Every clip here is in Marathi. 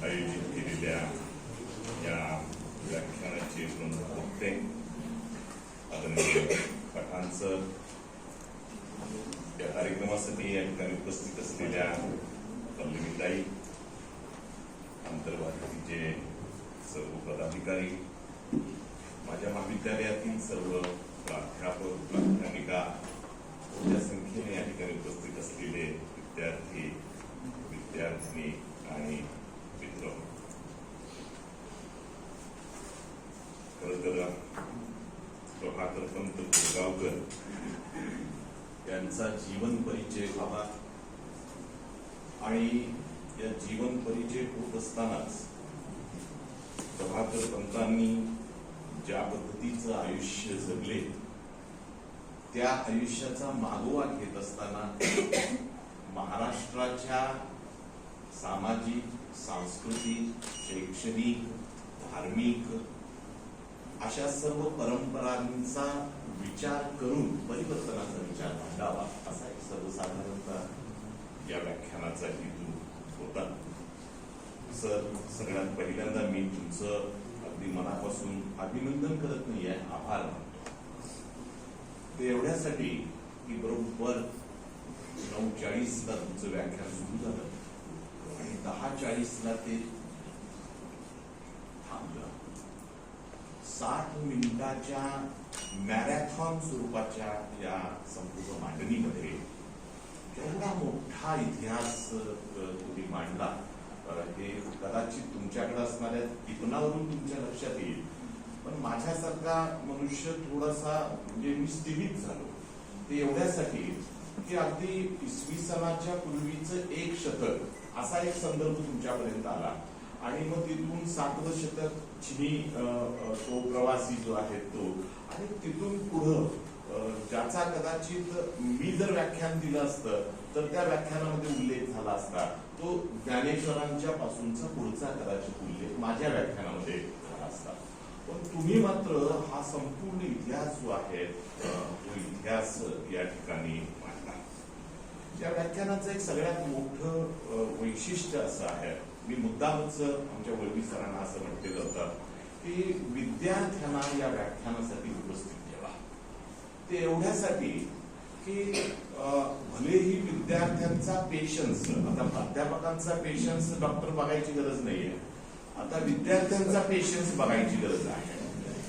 आयोजित केलेल्या या व्याख्यानाचे प्रमुख वक्ते आदरणीय पठाण सर, या कार्यक्रमासाठी या ठिकाणी उपस्थित असलेल्या पल्लवीताई, आंतरभारतीचे सर्व पदाधिकारी, माझ्या महाविद्यालयातील सर्व प्राध्यापक, प्राध्यापिका, मोठ्या संख्येने या ठिकाणी उपस्थित असलेले विद्यार्थी, विद्यार्थिनी आणि मित्र, खरं प्रभाकर पंत गुरगावकर यांचा जीवन परिचय व्हावा आणि या जीवन परिचय होत असतानाच प्रभाकर पंतांनी ज्या पद्धतीचं आयुष्य जगले त्या आयुष्याचा मागोवा घेत असताना महाराष्ट्राच्या सामाजिक, सांस्कृतिक, शैक्षणिक, धार्मिक अशा सर्व परंपरांचा विचार करून परिवर्तनाचा विचार मांडावा असा एक सर्वसाधारणतः या व्याख्यानाचा हेतू होता. सर, सगळ्यात पहिल्यांदा मी तुमचं अगदी मनापासून अभिनंदन करत नाहीये, आभार मानतो. ते एवढ्यासाठी की बरोबर 9:40ला तुमचं व्याख्यान सुरू झालं आणि 10:40ला ते थांबलं. 60 मिनिटाच्या मॅरेथॉन स्वरूपाच्या या संपूर्ण मांडणीमध्ये एवढा मोठा इतिहास तुम्ही मांडला. हे कदाचित तुमच्याकडे असणाऱ्या टिपणावरून तुमच्या लक्षात येईल, पण माझ्यासारखा मनुष्य थोडासा म्हणजे मी स्थिमित झालो. ते एवढ्यासाठी की अगदी इसवी सनाच्या पूर्वीचं एक शतक असा एक संदर्भ तुमच्यापर्यंत आला आणि मग तिथून 7वं शतक चिनी तो प्रवासी जो आहे तो, आणि तिथून पुढं ज्याचा कदाचित मी जर व्याख्यान दिलं असतं तर त्या व्याख्यानामध्ये उल्लेख झाला असता तो ज्ञानेश्वरांच्या पासूनचा पुढचा कदाचित उल्लेख माझ्या व्याख्यानामध्ये झाला असता. पण तुम्ही मात्र हा संपूर्ण इतिहास जो आहे तो इतिहास या ठिकाणी मांडला. या व्याख्यानाचं एक सगळ्यात मोठं वैशिष्ट्य असं आहे, मी मुद्दामच आमच्या वळवी सरांना असं म्हटलेलं होतं की विद्यार्थ्यांना या व्याख्यानासाठी उपस्थित ठेवा. ते एवढ्यासाठी की भलेही विद्यार्थ्यांचा पेशन्स, आता प्राध्यापकांचा पेशन्स डॉक्टर बघायची गरज नाहीये, आता विद्यार्थ्यांचा पेशन्स बघायची गरज आहे.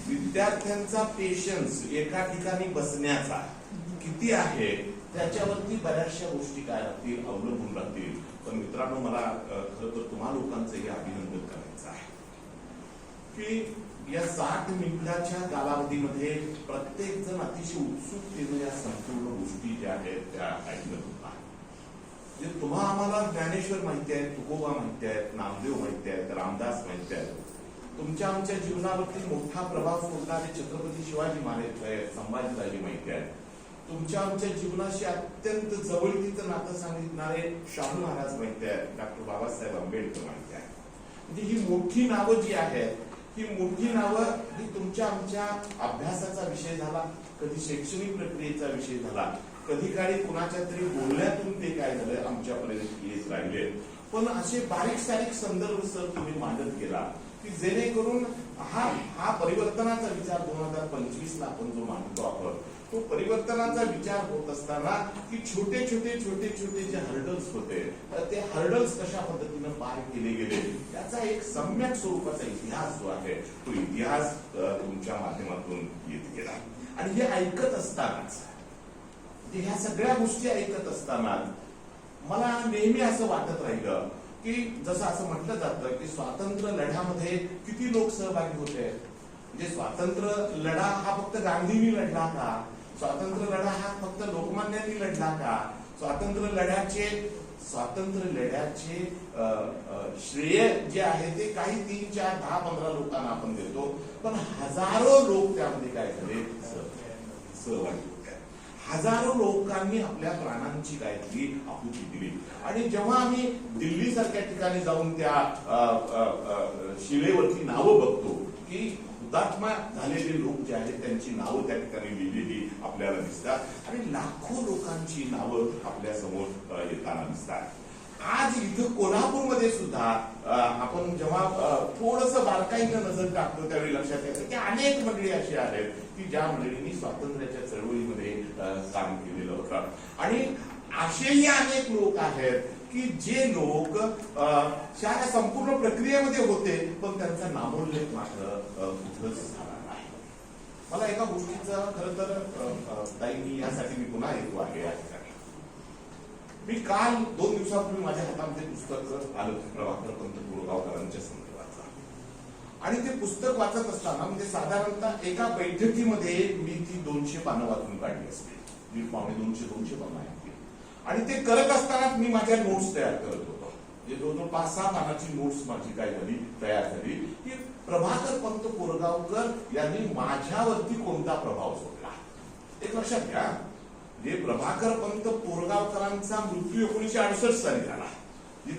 विद्यार्थ्यांचा पेशन्स एका ठिकाणी बसण्याचा किती आहे त्याच्यावरती बऱ्याचशा गोष्टी काय राहतील, अवलंबून राहतील. पण मित्रांनो, मला खरं तर तुम्हा लोकांचंही अभिनंदन करायचं आहे की या 60 मिनिटाच्या कालावधीमध्ये प्रत्येक जण अतिशय उत्सुकतेने या संपूर्ण गोष्टी ज्या आहेत त्या ऐकत होता. म्हणजे तुम्हा आम्हाला ज्ञानेश्वर माहिती आहे, तुकोबा माहिती आहेत, नामदेव माहिती आहेत, रामदास माहिती आहेत. तुमच्या आमच्या जीवनावरती मोठा प्रभाव सोडणारे छत्रपती शिवाजी महाराज, संभाजीराजे माहिती आहेत. तुमच्या आमच्या जीवनाशी अत्यंत जवळकीचं नातं सांगितणारे शाहू महाराज माहिती आहेत, डॉक्टर बाबासाहेब आंबेडकर माहिती आहे. म्हणजे ही मोठी नावं जी आहेत, ही मोठी नावं ही तुमच्या आमच्या अभ्यासाचा विषय झाला, कधी शैक्षणिक प्रक्रियेचा विषय झाला, कधी काळी कुणाच्या तरी बोलण्यातून ते काय झालं आमच्यापर्यंत येत राहिले. पण असे बारीक सारीक संदर्भ सर तुम्ही मांडत गेला की जेणेकरून हा परिवर्तनाचा विचार 2025ला आपण जो मांडतो आपण, तो परिवर्तनाचा विचार होत असताना की छोटे छोटे जे हर्डल्स होते ते हर्डल्स कशा पद्धतीनं पार केले गेले त्याचा एक सम्यक स्वरूपाचा इतिहास जो आहे तो इतिहास तुमच्या माध्यमातून येत गेला. आणि हे ऐकत असतानाच, ह्या सगळ्या गोष्टी ऐकत असताना मला नेहमी असं वाटत राहिलं की जसं असं म्हटलं जातं की स्वातंत्र्य लढ्यामध्ये किती लोक सहभागी होते. म्हणजे स्वातंत्र्य लढा हा फक्त गांधींनी लढला का? स्वातंत्र्य लढा हा फक्त लोकमान्यांनी लढला का? स्वातंत्र्य लढ्याचे श्रेय जे आहे ते काही 3, 4, 10, 15 लोकांना आपण देतो, पण हजारो लोक त्यामध्ये काय झाले सहभागी होते. हजारो लोकांनी आपल्या प्राणांची काय केली, आहुती दिली. आणि जेव्हा आम्ही दिल्ली सारख्या ठिकाणी जाऊन त्या शिलेवरती नावं बघतो की हुतात्मा झालेले लोक जे आहेत त्यांची नावं त्या ठिकाणी लिहिलेली आपल्याला दिसतात आणि लाखो लोकांची नावं आपल्या समोर येताना दिसतात. आज इथं कोल्हापूरमध्ये सुद्धा आपण जेव्हा थोडंसं बारकाईनं नजर टाकतो त्यावेळी लक्षात येतं की अनेक मंडळी अशी आहेत की ज्या मंडळींनी स्वातंत्र्याच्या चळवळीमध्ये काम केलेलं होतं. आणि असेही अनेक लोक आहेत की जे लोक या संपूर्ण प्रक्रियेमध्ये होते पण त्यांचा नामोल्लेख मात्र कुठंच झाला नाही. मला एका गोष्टीचा खरं तर ताई मी यासाठी मी पुन्हा येतो आहे या ठिकाणी. मी काल 2 दिवसापूर्वी माझ्या हातामध्ये पुस्तक आलं प्रभाकर पंत बोरगावकरांच्या संदर्भातलं आणि ते पुस्तक वाचत असताना म्हणजे साधारणतः एका बैठकीमध्ये मी ती 200 पानं वाचून काढली असते. मी पावणे 200 पानं आहेत आणि ते करत असताना मी माझ्या नोट्स तयार करत होतो. म्हणजे जवळजवळ 5-6 पानाची नोट्स माझी काय झाली तयार झाली की प्रभाकर पंत बोरगावकर यांनी माझ्यावरती कोणता प्रभाव सोडला. एक लक्षात घ्या, जे प्रभाकर पंत बोरगावकरांचा मृत्यू 1968 साली झाला.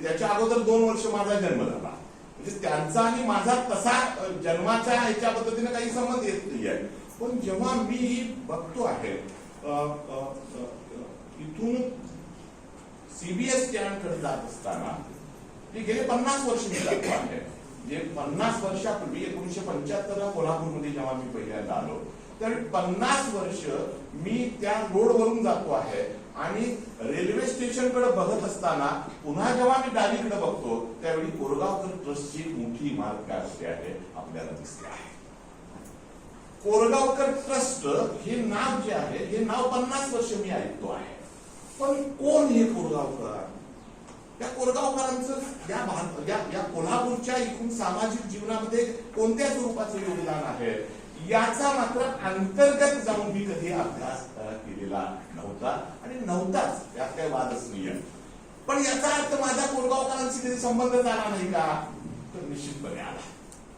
त्याच्या अगोदर 2 वर्ष माझा जन्म झाला. म्हणजे त्यांचा आणि माझा तसा जन्माच्या ह्याच्या पद्धतीने काही संबंध येत नाही आहे. पण जेव्हा मी बघतो आहे इथून सीबीएस स्टँडकडे जात असताना जे गेले 50 वर्ष मी जातो आहे. जे 50 वर्षापूर्वी 1975 कोल्हापूरमध्ये जेव्हा मी पहिल्यांदा आलो त्यावेळी 50 वर्ष मी त्या रोडवरून जातो आहे आणि रेल्वे स्टेशनकडे बघत असताना पुन्हा जेव्हा मी डावीकडे बघतो त्यावेळी कोरगावकर ट्रस्टची मोठी इमारत काय असते आहे आपल्याला दिसते आहे. कोरगावकर ट्रस्ट हे नाव जे आहे हे नाव 50 वर्ष मी ऐकतो आहे. पण कोण हे कोरगावकर? या कोरगावकरांचं या कोल्हापूरच्या एकूण सामाजिक जीवनामध्ये कोणत्या स्वरूपाचं योगदान आहे याचा मात्र अंतर्गत जाऊन मी कधी अभ्यास केलेला नव्हता आणि नव्हताच, यात काही वादच नाहीये. पण याचा अर्थ माझा कोरगावकरांशी कधी संबंध झाला नाही का? तर निश्चितपणे आला.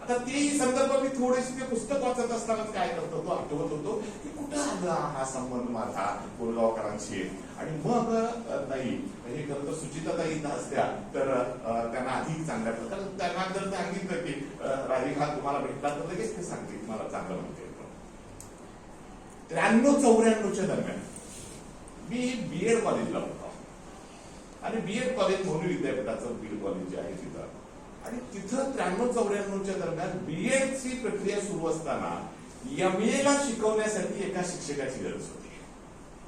आता तेही संदर्भ मी थोडेसे ते पुस्तक वाचत असताना काय करत होतो आठवत होतो की कुठं आला हा संबंध माझा कोरगावकरांशी. आणि मग नाही हे खरं तर सुचिताताई इथं असत्या तर त्यांना अधिक चांगल्या कारण त्यांना जर सांगितलं की राधिका तुम्हाला भेटला तर लगेच ते सांगते मला चांगलं म्हणते. 93-94 दरम्यान मी बीएड कॉलेजला होतो आणि बीएड कॉलेज म्हणून विद्यापीठाचं बीएड कॉलेज जे आहे तिथं आणि तिथं 93-94 दरम्यान बीएड ची प्रक्रिया सुरू असताना एमए ला शिकवण्यासाठी एका शिक्षकाची गरज होती.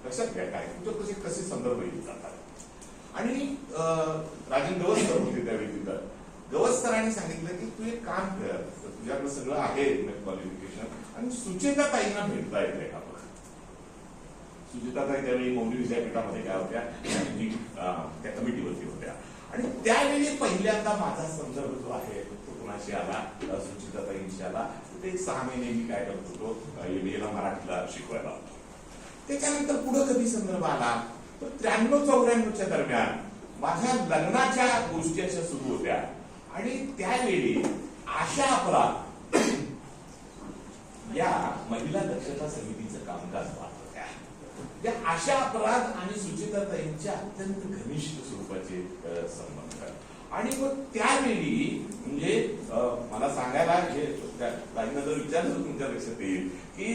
लक्षात घ्या काय तुमच्या कसे संदर्भ येत जातात. आणि राजन गवस सर होते त्यावेळी तिथं. गवस सरांनी सांगितलं की तू एक काम कर तुझ्याकडे सगळं आहे क्वालिफिकेशन आणि सुचेताताईंना भेटता येते का बघ. सुचेताताई त्यावेळी मौनी विद्यापीठामध्ये काय होत्या त्या कमिटीवरती होत्या आणि त्यावेळी पहिल्यांदा माझा संदर्भ जो आहे तो कुणाशी आला सुचिताताईंशी आला. ते 6 महिने मी काय करत होतो एमएला मराठीला शिकवायला होतो. त्याच्यानंतर पुढे कधी संदर्भ आला तर 93-94 दरम्यान माझ्या लग्नाच्या गोष्टी अशा सुरू होत्या आणि त्यावेळी आशा अपराध या महिला दक्षता समितीचं कामकाज पाहत होत्या. या आशा अपराध आणि सुचिताताईंच्या अत्यंत घनिष्ठ स्वरूपाचे संबंध आणि मग त्यावेळी म्हणजे मला सांगायला हे ताईंना जर विचारलं तुमच्या लक्षात येईल की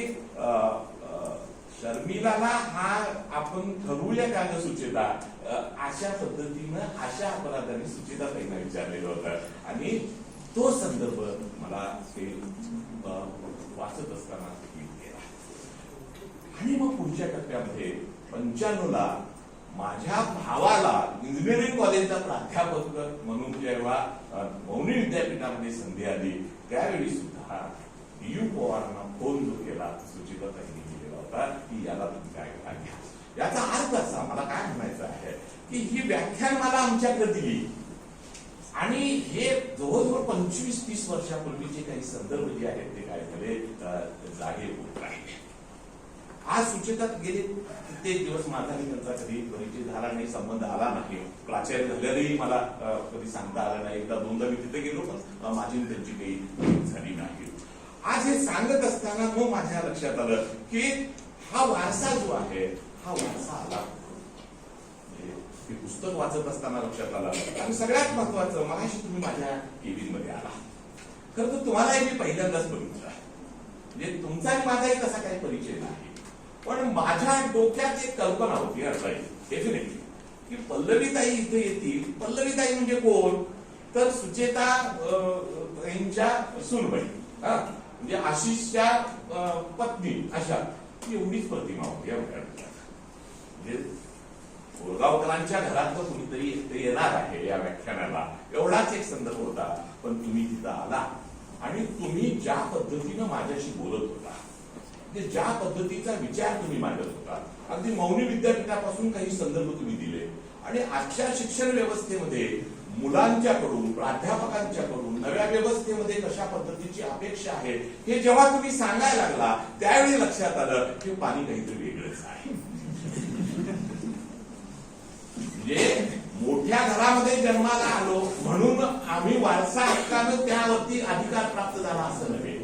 शर्मिलाला हा आपण ठरवूया का ग सुचिता अशा पद्धतीनं अशा अपराधाने सुचिताताईंना विचारलेलं होतं आणि तो संदर्भ मला ते वाचत असताना गेला. आणि मग पुढच्या टप्प्यामध्ये 95ला माझ्या भावाला इंजिनिअरिंग कॉलेजचा प्राध्यापक म्हणून जेव्हा मौनी विद्यापीठामध्ये संधी आली त्यावेळी सुद्धा DU पवारांना फोन जो केला सुचिताताईंनी केलेला होता की याला तुम्ही काय घ्या. याचा अर्थ असा मला काय म्हणायचं आहे की ही व्याख्यान मला आमच्याकडे दिली आणि हे जवळजवळ 25-30 वर्षापूर्वीचे काही संदर्भ जे आहेत ते काय झाले जागे होत राहिले. आज सुचितात गेले कित्येक दिवस माझा आणि त्यांचा कधी परिचय झाला नाही, संबंध आला नाही. प्राचार्य झाल्यानेही मला कधी सांगता आलं नाही. एकदा 2दा मी तिथे गेलो पण माझी त्यांची काही झाली नाही. आज हे सांगत असताना मग माझ्या लक्षात आलं की हा वारसा जो आहे हा वारसा आला. हे पुस्तक वाचत असताना लक्षात आलं आणि सगळ्यात महत्वाचं मगाशी तुम्ही माझ्या केबिन मध्ये आला. खरं तर तुम्हालाही मी पहिल्यांदाच बघितलं म्हणजे तुमचाही माझाही तसा काही परिचय नाही पण माझ्या डोक्यात एक कल्पना होती अर्थात डेफिनेटली की पल्लवीताई इथे येतील. पल्लवीताई म्हणजे कोण? तर सुचेता यांच्या सूनबाई, म्हणजे आशिषच्या पत्नी, अशा एवढीच प्रतिमा होती या म्हणजे कोरगावकरांच्या घरातलं कुणीतरी एकटे येणार आहे या व्याख्यानाला, एवढाच एक संदर्भ होता. पण तुम्ही तिथं आला आणि तुम्ही ज्या पद्धतीनं माझ्याशी बोलत होता, म्हणजे ज्या पद्धतीचा विचार तुम्ही मांडत होता, अगदी मौनी विद्यापीठापासून काही संदर्भ तुम्ही दिले आणि आजच्या शिक्षण व्यवस्थेमध्ये मुलांच्याकडून, प्राध्यापकांच्याकडून, नव्या व्यवस्थेमध्ये कशा पद्धतीची अपेक्षा आहे हे जेव्हा तुम्ही सांगायला लागला त्यावेळी लक्षात आलं की पाणी काहीतरी वेगळंच आहे. म्हणजे मोठ्या घरामध्ये जन्माला आलो म्हणून आम्ही वारसा हक्कानं त्यावरती अधिकार प्राप्त झाला असं नव्हे.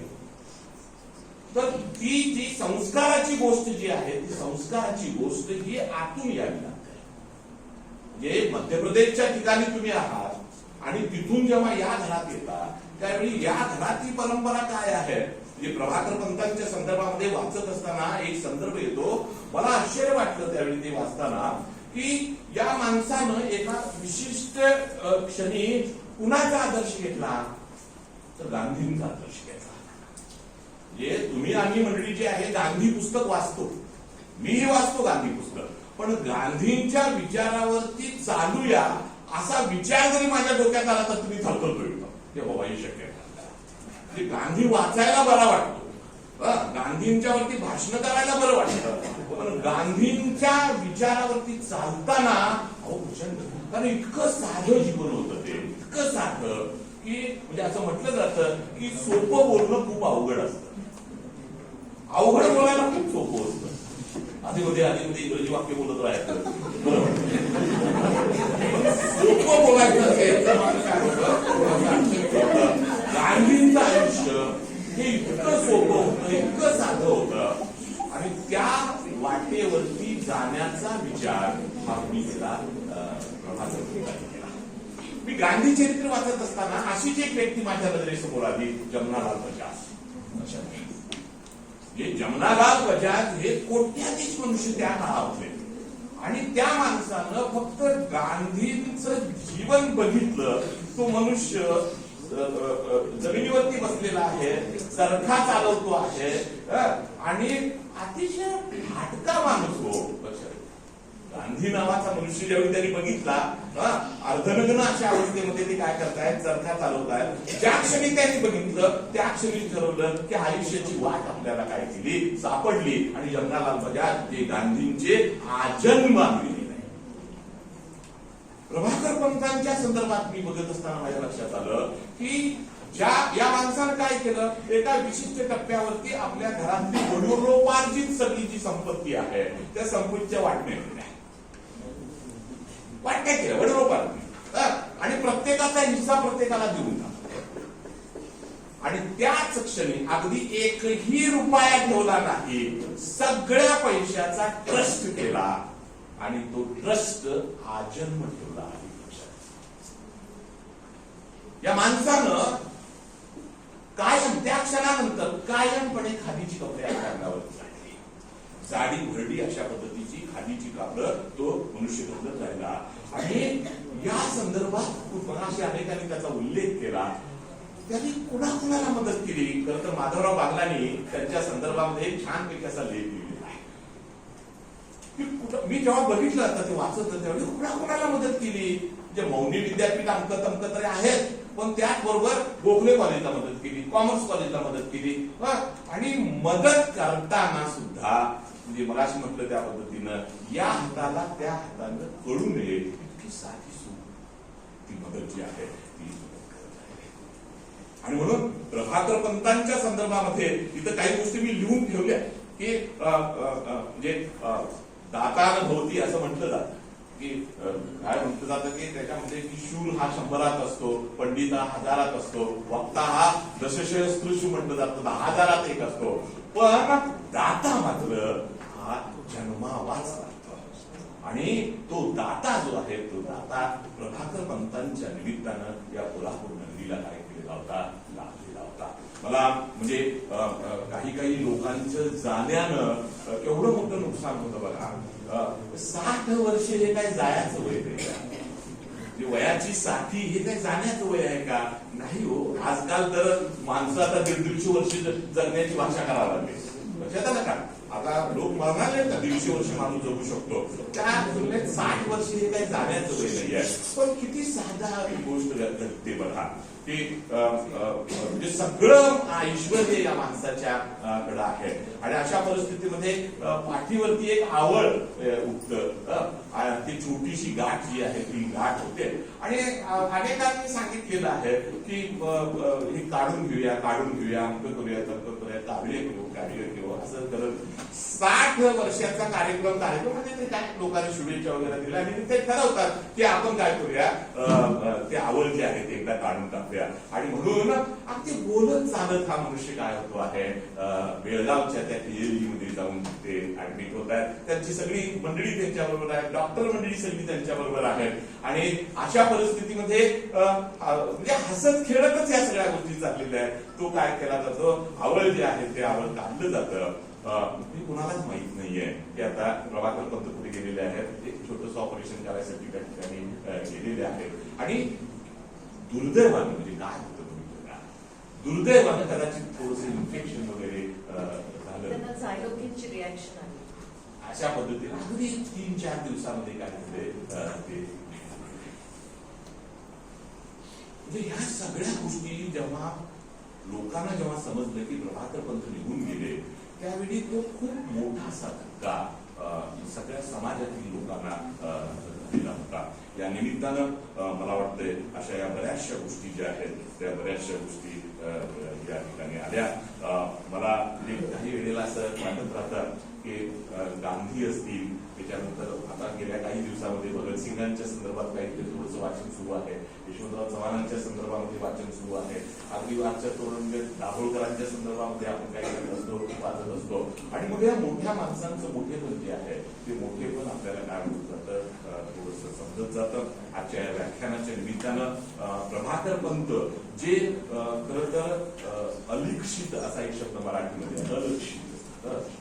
तर ती जी संस्काराची गोष्ट जी आहे, ती संस्काराची गोष्ट ही आतून यावी लागते. म्हणजे मध्य प्रदेशच्या ठिकाणी तुम्ही आहात आणि तिथून जेव्हा या घरात येता त्यावेळी या घरातली परंपरा काय आहे, म्हणजे प्रभाकर पंतांच्या संदर्भामध्ये वाचत असताना एक संदर्भ येतो. मला आश्चर्य वाटलं त्यावेळी ते वाचताना की या माणसानं एका विशिष्ट क्षणी कुणाचा आदर्श घेतला, तर गांधींचा आदर्श घेतला. म्हणजे तुम्ही आम्ही मंडळी जी आहे गांधी पुस्तक वाचतो, मीही वाचतो गांधी पुस्तक, पण गांधींच्या विचारावरती चालूया असा विचार जरी माझ्या डोक्यात आला तर तुम्ही थरथरतो की बाबा हे शक्य नाही. गांधी वाचायला बरा वाटतो, गांधींच्यावरती भाषण करायला बरं वाटतं, पण गांधींच्या विचारावरती चालताना अहो प्रचंड, कारण इतकं साधं जीवन होतं ते, इतकं साधं की म्हणजे असं म्हटलं जातं की सोपं बोलणं खूप अवघड असतं, अवघड बोलायला खूप सोपं असतं. आधीमध्ये इंग्रजी वाक्य बोलत राहायचं बरोबर, सोपं बोलायचं असेल तर माणूस काय होतं, गांधींचं आयुष्य हे इतकं सोपं होतं, इतकं साधं होतं आणि त्या वाटेवरती जाण्याचा विचार हा मी केला, केला. मी गांधी चरित्र वाचत असताना अशीच एक व्यक्ती माझ्या नजरेसमोर आली, जमनालाल बजाज. जमनालाल बजाज हे कोट्याधीश मनुष्य त्या काळातले आणि त्या माणसानं फक्त गांधींचं जीवन बघितलं. तो मनुष्य जमिनीवरती बसलेला आहे, चरखा चालवतो आहे आणि अतिशय फाटका माणूस हो. गांधी नावाचा मनुष्य ज्यावेळी त्यांनी बघितला, अर्धनग्न अशा अवस्थेमध्ये ते काय करतायत, चरखा चालवतायत. ज्या क्षणी त्यांनी बघितलं त्या क्षणी ठरवलं की आयुष्याची वाट आपल्याला काय केली, सापडली आणि जमनालाल बजाज हे गांधींचे आजन्म आणलेले. प्रभाकर पंतांच्या संदर्भात मी बघत असताना माझ्या लक्षात आलं की या माणसानं काय केलं, एका विशिष्ट टप्प्यावरती आपल्या घरातली वडिलोपार्जित सगळी जी संपत्ती आहे त्या संपत्तीच्या वाटण्या केल्या, वाटण्या केल्या वडिलोपार्जित, आणि प्रत्येकाचा हिस्सा प्रत्येकाला देऊन टाकला. आणि त्याच क्षणी अगदी एकही रुपया ठेवला नाही, सगळ्या पैशाचा ट्रस्ट केला आणि तो ट्रस्ट आजन्म ठेवला आहे. या माणसानं कायम त्या क्षणानंतर कायमपणे खादीची कपडे आपल्या अंगावरती घातली, जाडी भरडी अशा पद्धतीची खादीची कापडं तो मनुष्य घालत राहिला. आणि या संदर्भात अशा अनेकांनी त्याचा उल्लेख केला. त्यांनी कुणाकुणाला मदत केली, खरं तर माधवराव बागलांनी त्यांच्या संदर्भामध्ये छानपैकी असा लेख लिहिलेला आहे. मी जेव्हा बघितलं आता ते वाचत त्यावेळी कुणाकुणाला मदत केली, जे मौनी विद्यापीठ अंकत तरी आहेत, पण त्याचबरोबर गोखले कॉलेजला मदत केली, कॉमर्स कॉलेजला मदत केली. आणि मदत करताना सुद्धा म्हणजे मगाशी म्हटलं त्या पद्धतीनं या हाताला त्या हातानं कळू नये इतकी साधी सूट ती मदत जी आहे ती करत आहे. आणि म्हणून प्रभाकर पंतांच्या संदर्भामध्ये इथं काही गोष्टी मी लिहून ठेवल्या की म्हणजे दातान भोवती असं म्हटलं जातं की काय म्हटलं जातं की त्याच्यामध्ये की शूर हा 100त असतो, पंडित हा 1000त असतो, वक्ता हा दशसहस्त्रशू म्हटलं जातं 10,000त एक असतो, पण दाता मात्र हा जन्मावाच असतो. आणि तो दाता जो आहे तो दाता प्रभाकर पंतांच्या निमित्तानं या कोल्हापूर नगरीला काय केलेला होता, लाभलेला होता. मला म्हणजे काही लोकांचं जाण्यानं केवढं मोठं नुकसान होतं बघा. 60 वर्ष हे काय जायचं वय नाही, वयाची 60 हे काय जाण्याचं वय आहे का? नाही हो. आजकाल तर माणसं आता 150 वर्ष जगण्याची भाषा करायला लागली. लक्षात आलं का? आता लोक म्हणाले का 150 वर्ष माणूस जगू शकतो, त्या तुलनेत 60 वर्ष हे काही जाण्याचं वय नाही आहे. पण किती साधा गोष्ट घडते बघा की म्हणजे सगळं ऐश्वर्य या माणसाच्या कडे आहे आणि अशा परिस्थितीमध्ये पाठीवरती एक आवळ उठतं, ती छोटीशी गाठ जी आहे ती गाठ होते आणि अनेकांनी सांगितलेलं आहे की हे काढून घेऊया अंक करूया तर्क करूया कार्य घेऊ असं करत 60 वर्षाचा कार्यक्रम म्हणजे ते काय लोकांनी शुभेच्छा वगैरे दिल्या आणि ते ठरवतात की आपण काय करूया, ते आवळ जे आहे ते एकदा काढून टाकूया. आणि म्हणून अगदी बोलत चालत हा मनुष्य काय होतो आहे, बेळगावच्या त्या PLE मध्ये जाऊन ते ऍडमिट होत आहेत. त्यांची सगळी मंडळी त्यांच्याबरोबर आहे, डॉक्टर मंडळी सगळी त्यांच्याबरोबर आहेत आणि अशा परिस्थितीमध्ये म्हणजे हसत खेळतच या सगळ्या गोष्टी चाललेल्या आहेत. तो काय केला जातो, आवळ जे आहे ते आवळ काढलं जातं. हे कुणालाच माहित नाहीये की आता प्रभाकर पंत कुठे गेलेले आहेत, एक छोटंसं ऑपरेशन करायसाठी त्या ठिकाणी गेलेले आहेत आणि दुर्दैवानं म्हणजे काय होतं बघितलं का, दुर्दैवानं कदाचित थोडंसं इन्फेक्शन वगैरे झालं, झायलोकिनची रिॲक्शन आली. अशा पद्धतीने अगदी 3-4 दिवसामध्ये काय झाले ते म्हणजे ह्या सगळ्या गोष्टी जेव्हा लोकांना समजलं की प्रभाकर पंत निघून गेले, त्यावेळी तो खूप मोठासा धक्का सगळ्या समाजातील लोकांना दिला होता. या निमित्तानं मला वाटतंय अशा या बऱ्याचशा गोष्टी ज्या आहेत त्या बऱ्याचशा गोष्टी या ठिकाणी आल्या. मला काही वेळेला असं वाटत राहतं की गांधी असतील, त्याच्यानंतर आता गेल्या काही दिवसामध्ये भगतसिंगांच्या संदर्भात काहीतरी थोडंसं वाचन सुरू आहे, यशवंतराव चव्हाणांच्या संदर्भामध्ये वाचन सुरू आहे, अगदी वाचन म्हणजे दाभोळकरांच्या संदर्भामध्ये आपण काय करत असतो, वाचत असतो आणि मग या मोठ्या माणसांचं मोठेपण जे आहे ते मोठेपण आपल्याला काय होत जातं, थोडंसं समजत जातं. आजच्या या व्याख्यानाच्या निमित्तानं प्रभाकर पंत जे खरं तर अलिखित असा एक शब्द मराठीमध्ये, अलक्षित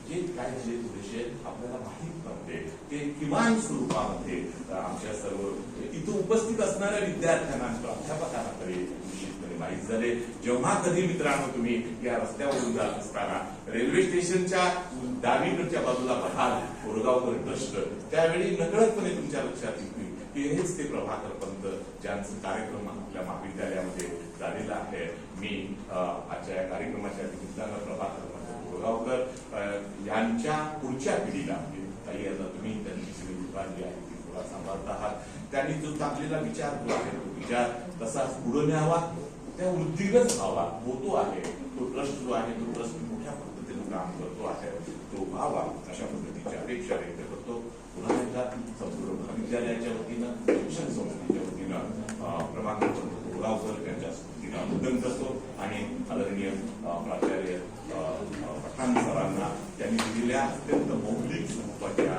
जे काय जे थोडेसे आपल्याला माहित नव्हते ते किमान स्वरूपामध्ये आमच्या सर्व इथं उपस्थित असणाऱ्या विद्यार्थ्यांना प्राध्यापकांना तरी निश्चितपणे माहीत झाले. जेव्हा कधी मित्रांनो तुम्ही या रस्त्यावरून जात असताना रेल्वे स्टेशनच्या डावीकडच्या बाजूला बघाल कोरगावकर ट्रस्ट, त्यावेळी नकळतपणे तुमच्या लक्षात येईल की हेच ते प्रभाकर पंत ज्यांचा कार्यक्रम आपल्या महाविद्यालयामध्ये झालेला आहे. मी आजच्या या कार्यक्रमाच्या निमित्तानं प्रभाकर कोरगावकर यांच्या पुढच्या पिढीला म्हणजे काही आता तुम्ही त्यांची सगळी विभाग जी आहे ती थोडा सांभाळत आहात, त्यांनी जो टाकलेला विचार जो आहे तो विचार तसाच पुढे न्यावा, त्या वृद्धीगत व्हावा, होतो आहे. तो ट्रस्ट जो आहे तो ट्रस्ट मोठ्या पद्धतीने काम करतो आहे, तो व्हावा अशा पद्धतीची अपेक्षा व्यक्त करतो. पुन्हा एकदा संपूर्ण महाविद्यालयाच्या वतीनं, शिक्षण संस्थेच्या वतीनं प्रभाकर कोरगावकर यांच्या स्मृतीला वंदन करतो आणि आदरणीय प्राचार्य पठाण सरांना त्यांनी दिलेल्या अत्यंत मौलिक स्वरूपाच्या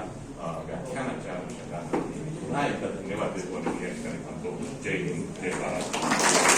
व्याख्यानाच्या अनुषंगाने पुन्हा एकदा धन्यवाद देतो आणि या ठिकाणी थांबतो. जय हिंद, जय भारत.